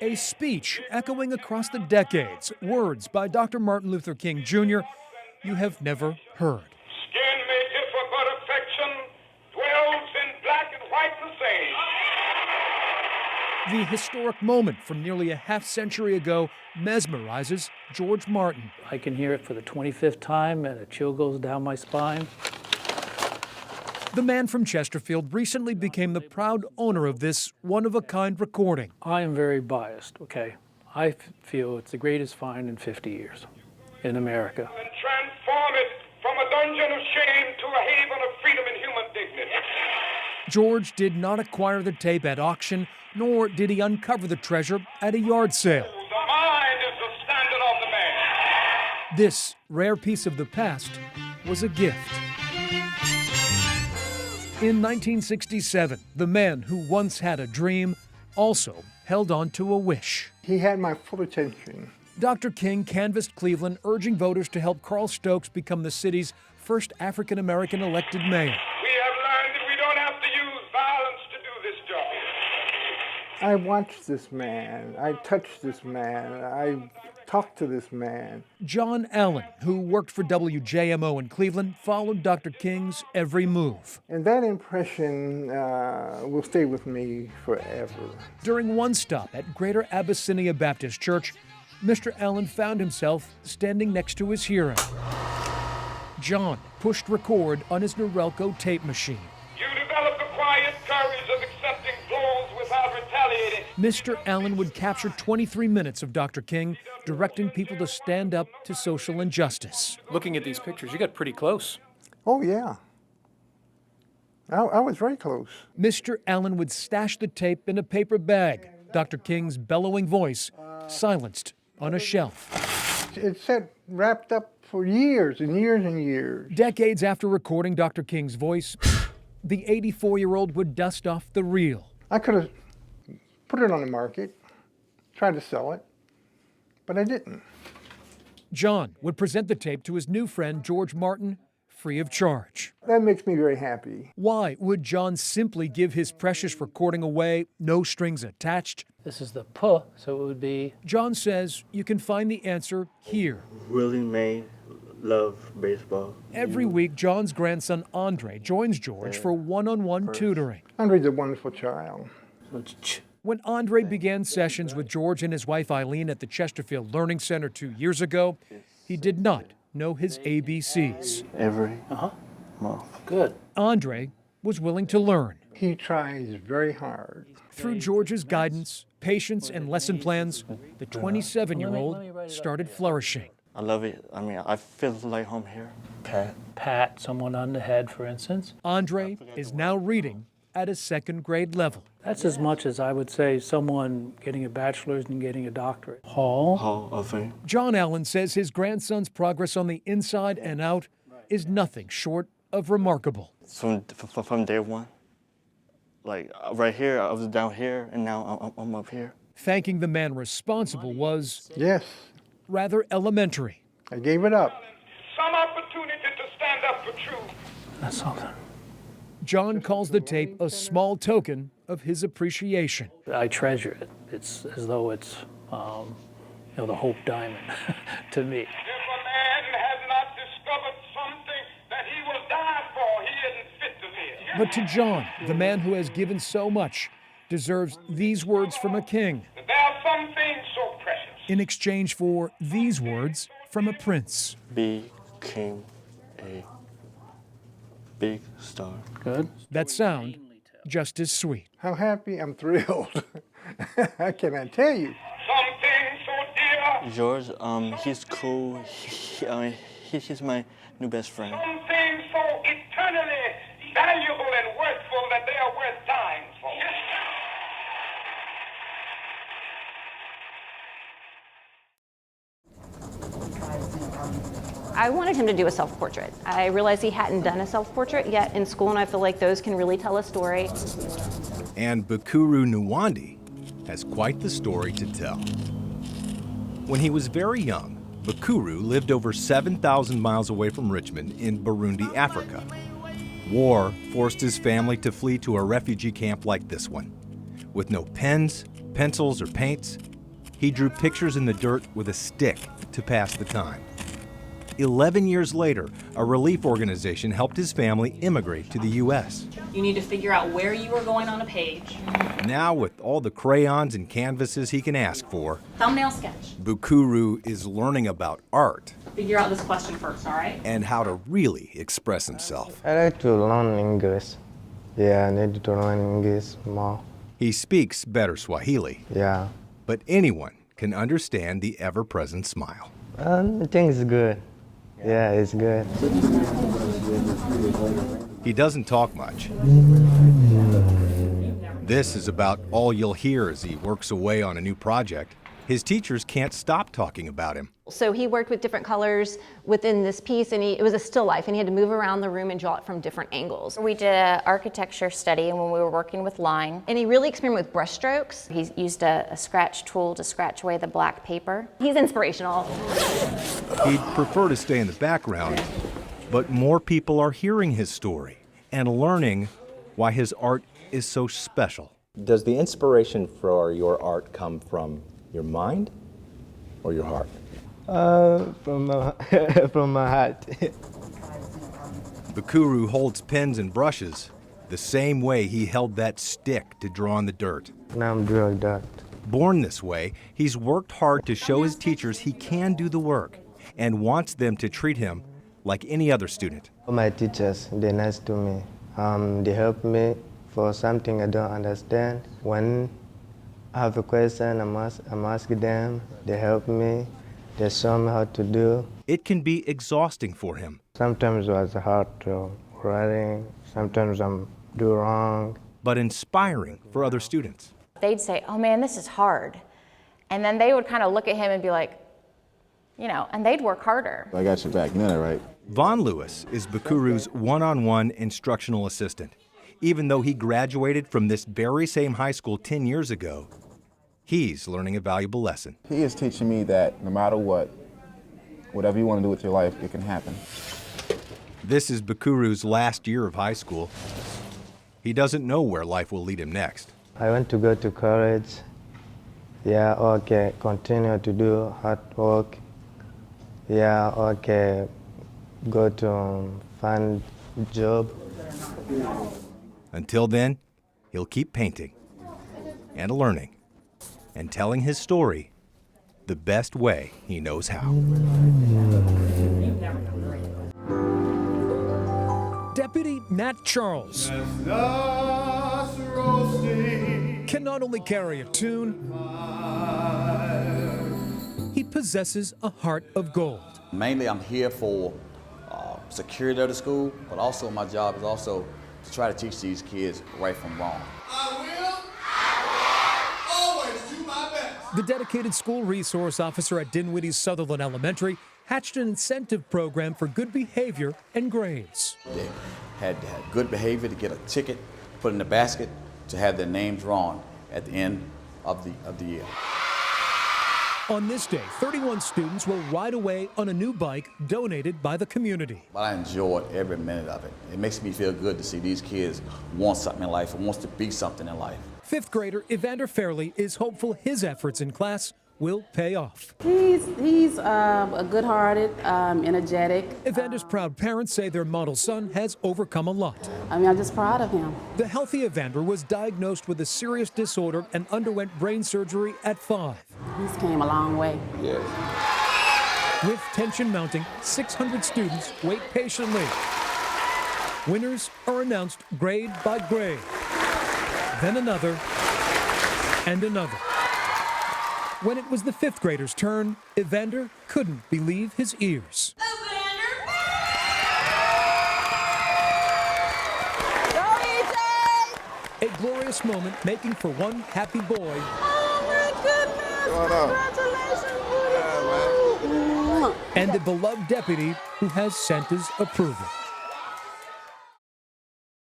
A speech echoing across the decades, words by Dr. Martin Luther King Jr. you have never heard. Skin may differ, but affection dwells in black and white the same. The historic moment from nearly a half-century ago mesmerizes George Martin. I can hear it for the 25th time and a chill goes down my spine. The man from Chesterfield recently became the proud owner of this one-of-a-kind recording. I am very biased, okay? I feel it's the greatest find in 50 years in America. And transform it from a dungeon of shame to a haven of freedom and human dignity. George did not acquire the tape at auction, nor did he uncover the treasure at a yard sale. The mind is the standard of the man. This rare piece of the past was a gift. In 1967, the man who once had a dream also held on to a wish. He had my full attention. Dr. King canvassed Cleveland, urging voters to help Carl Stokes become the city's first African-American elected mayor. We have learned that we don't have to use violence to do this job. I watched this man. I touched this man. I talked to this man. John Allen, who worked for WJMO in Cleveland, followed Dr. King's every move. And that impression will stay with me forever. During one stop at Greater Abyssinia Baptist Church, Mr. Allen found himself standing next to his hero. John pushed record on his Norelco tape machine. You develop the quiet courage of accepting blows without retaliating. Mr. Allen would capture 23 minutes of Dr. King, directing people to stand up to social injustice. Looking at these pictures, you got pretty close. Oh, yeah. I was very close. Mr. Allen would stash the tape in a paper bag, Dr. King's bellowing voice silenced on a shelf. It sat wrapped up for years and years and years. Decades after recording Dr. King's voice, the 84-year-old would dust off the reel. I could have put it on the market, tried to sell it, but I didn't. John would present the tape to his new friend, George Martin, free of charge. That makes me very happy. Why would John simply give his precious recording away, no strings attached? This is the puh, so it would be... John says you can find the answer here. Willie May love baseball. Every week, John's grandson, Andre, joins George for one-on-one tutoring. Andre's a wonderful child. When Andre began sessions with George and his wife Eileen at the Chesterfield Learning Center 2 years ago, he did not know his ABCs. Every month. Good. Andre was willing to learn. He tries very hard. Through George's guidance, patience, and lesson plans, the 27-year-old started flourishing. I love it. I mean, I feel like home here. Pat someone on the head, for instance. Andre is now reading at a second grade level. That's as much as I would say someone getting a bachelor's and getting a doctorate. Hall of Fame. John Allen says his grandson's progress on the inside and out is nothing short of remarkable. From day one, like right here, I was down here, and now I'm up here. Thanking the man responsible was, Yes, rather elementary. I gave it up. Some opportunity to stand up for truth. That's something. John calls the tape a small token of his appreciation. I treasure it. It's as though it's, the Hope Diamond to me. If a man has not discovered something that he will die for, he isn't fit to live. But to John, the man who has given so much, deserves these words from a king There are some things so precious. in exchange for these words from a prince. Became a big star. Good. That sound just as sweet. How happy, I'm thrilled. I cannot tell you. Some things so dear. George, he's cool. He's my new best friend. Some things so eternally valuable and worthful that they are worth dying for. I wanted him to do a self-portrait. I realized he hadn't done a self-portrait yet in school, and I feel like those can really tell a story. And Bukuru Nwandi has quite the story to tell. When he was very young, Bukuru lived over 7,000 miles away from Richmond in Burundi, Africa. War forced his family to flee to a refugee camp like this one. With no pens, pencils, or paints, he drew pictures in the dirt with a stick to pass the time. 11 years later, a relief organization helped his family immigrate to the U.S. You need to figure out where you are going on a page. Now, with all the crayons and canvases he can ask for, Thumbnail sketch. Bukuru is learning about art Figure out this question first, all right? and how to really express himself. I like to learn English. Yeah, I need to learn English more. He speaks better Swahili, Yeah. but anyone can understand the ever-present smile. I think it's good. Yeah, it's good. He doesn't talk much. This is about all you'll hear as he works away on a new project. His teachers can't stop talking about him. So he worked with different colors within this piece, and it was a still life, and he had to move around the room and draw it from different angles. We did an architecture study when we were working with line. And he really experimented with brush strokes. He used a scratch tool to scratch away the black paper. He's inspirational. He'd prefer to stay in the background, but more people are hearing his story and learning why his art is so special. Does the inspiration for your art come from your mind or your heart? From my heart. Bukuru holds pens and brushes the same way he held that stick to draw in the dirt. Now I'm doing that. Born this way, he's worked hard to show his teachers he can do the work and wants them to treat him like any other student. All my teachers, they're nice to me. They help me for something I don't understand. When I have a question, I'm asking them. They help me. They show me how to do. It can be exhausting for him. Sometimes it was hard to writing. Sometimes I'm do wrong. But inspiring for other students. They'd say, oh man, this is hard. And then they would kind of look at him and be like, you know, and they'd work harder. I got your back, you know that, right? Von Lewis is Bukuru's one-on-one instructional assistant. Even though he graduated from this very same high school 10 years ago, he's learning a valuable lesson. He is teaching me that no matter what, whatever you want to do with your life, it can happen. This is Bukuru's last year of high school. He doesn't know where life will lead him next. I want to go to college. Yeah, okay, continue to do hard work. Yeah, okay, go to find job. Until then, he'll keep painting and learning and telling his story the best way he knows how. Deputy Nat Charles can not only carry a tune, he possesses a heart of gold. Mainly I'm here for security of the school, but also my job is also to try to teach these kids right from wrong. I will always do my best. The dedicated school resource officer at Dinwiddie Sutherland Elementary hatched an incentive program for good behavior and grades. They had to have good behavior to get a ticket, put in the basket, to have their name drawn at the end of the year. On this day, 31 students will ride away on a new bike donated by the community. But I enjoyed every minute of it. It makes me feel good to see these kids want something in life and wants to be something in life. Fifth grader Evander Fairley is hopeful his efforts in class will pay off. He's a good-hearted, energetic. Evander's proud parents say their model son has overcome a lot. I'm just proud of him. The healthy Evander was diagnosed with a serious disorder and underwent brain surgery at 5. He's came a long way. Yeah. With tension mounting, 600 students wait patiently. Winners are announced grade by grade. Then another, and another. When it was the 5th grader's turn, Evander couldn't believe his ears. A glorious moment making for one happy boy. Oh my goodness! Congratulations! And a beloved deputy who has sent his approval.